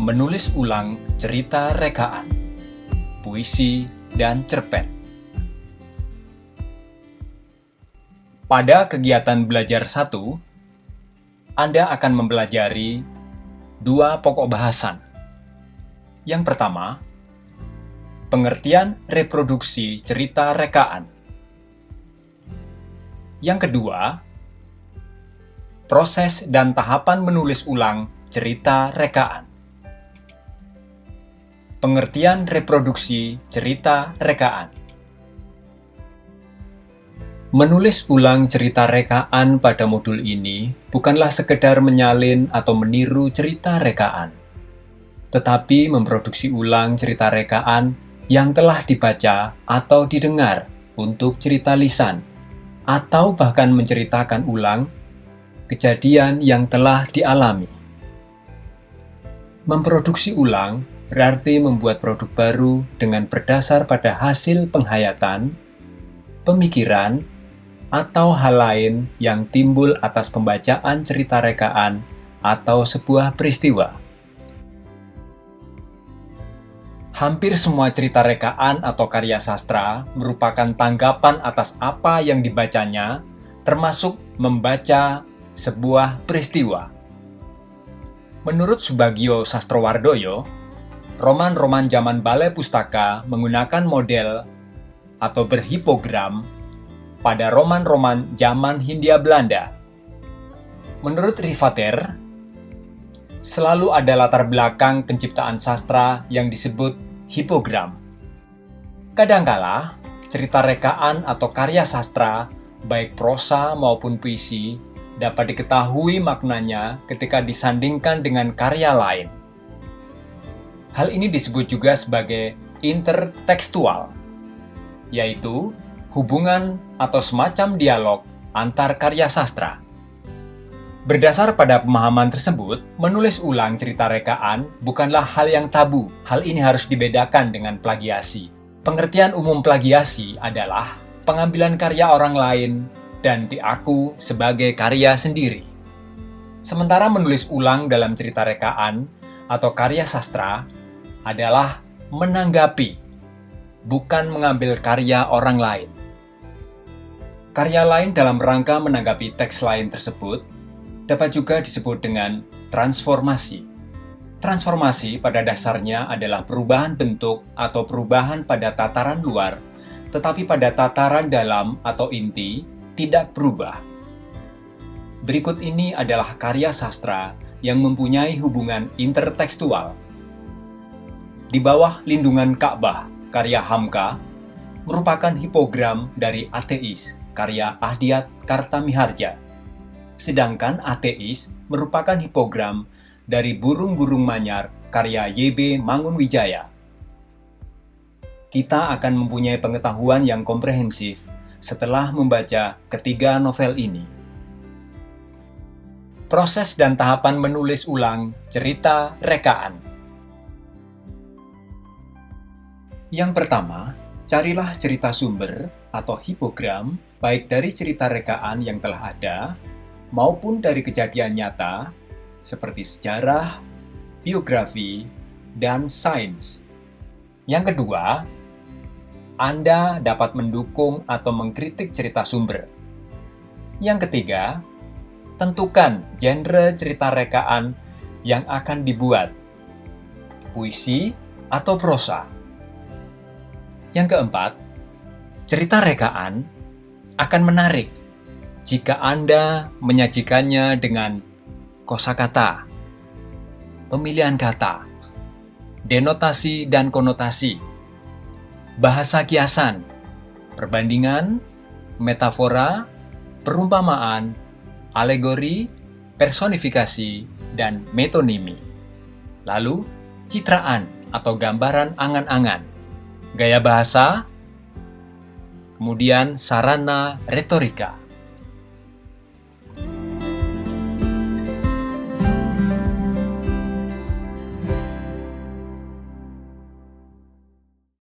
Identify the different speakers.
Speaker 1: menulis ulang cerita rekaan, puisi, dan cerpen. Pada kegiatan belajar 1, Anda akan mempelajari 2 pokok bahasan. Yang pertama, pengertian reproduksi cerita rekaan. Yang kedua, proses dan tahapan menulis ulang cerita rekaan. Pengertian reproduksi cerita rekaan. Menulis ulang cerita rekaan pada modul ini bukanlah sekedar menyalin atau meniru cerita rekaan, tetapi memproduksi ulang cerita rekaan yang telah dibaca atau didengar untuk cerita lisan, atau bahkan menceritakan ulang kejadian yang telah dialami. Memproduksi ulang berarti membuat produk baru dengan berdasar pada hasil penghayatan, pemikiran, atau hal lain yang timbul atas pembacaan cerita rekaan atau sebuah peristiwa. Hampir semua cerita rekaan atau karya sastra merupakan tanggapan atas apa yang dibacanya, termasuk membaca sebuah peristiwa. Menurut Subagio Sastrowardoyo, roman-roman zaman Balai Pustaka menggunakan model atau berhipogram pada roman-roman zaman Hindia Belanda. Menurut Rivater, selalu ada latar belakang penciptaan sastra yang disebut hipogram. Kadangkala, cerita rekaan atau karya sastra, baik prosa maupun puisi, dapat diketahui maknanya ketika disandingkan dengan karya lain. Hal ini disebut juga sebagai intertekstual, yaitu hubungan atau semacam dialog antar karya sastra. Berdasar pada pemahaman tersebut, menulis ulang cerita rekaan bukanlah hal yang tabu. Hal ini harus dibedakan dengan plagiasi. Pengertian umum plagiasi adalah pengambilan karya orang lain dan diaku sebagai karya sendiri. Sementara menulis ulang dalam cerita rekaan atau karya sastra adalah menanggapi, bukan mengambil karya orang lain. Karya lain dalam rangka menanggapi teks lain tersebut dapat juga disebut dengan transformasi. Transformasi pada dasarnya adalah perubahan bentuk atau perubahan pada tataran luar, tetapi pada tataran dalam atau inti tidak berubah. Berikut ini adalah karya sastra yang mempunyai hubungan intertekstual. Di bawah lindungan Ka'bah, karya Hamka, merupakan hipogram dari Ateis, karya Ahdiat Kartamiharja. Sedangkan Ateis merupakan hipogram dari Burung-Burung Manyar, karya Y.B. Mangunwijaya. Kita akan mempunyai pengetahuan yang komprehensif setelah membaca ketiga novel ini. Proses dan tahapan menulis ulang cerita rekaan. Yang pertama, carilah cerita sumber atau hipogram baik dari cerita rekaan yang telah ada maupun dari kejadian nyata seperti sejarah, biografi, dan sains. Yang kedua, Anda dapat mendukung atau mengkritik cerita sumber. Yang ketiga, tentukan genre cerita rekaan yang akan dibuat, puisi atau prosa. Yang keempat, cerita rekaan akan menarik jika Anda menyajikannya dengan kosakata, pemilihan kata, denotasi dan konotasi, bahasa kiasan, perbandingan, metafora, perumpamaan, alegori, personifikasi, dan metonimi. Lalu, citraan atau gambaran angan-angan, gaya bahasa, kemudian sarana retorika.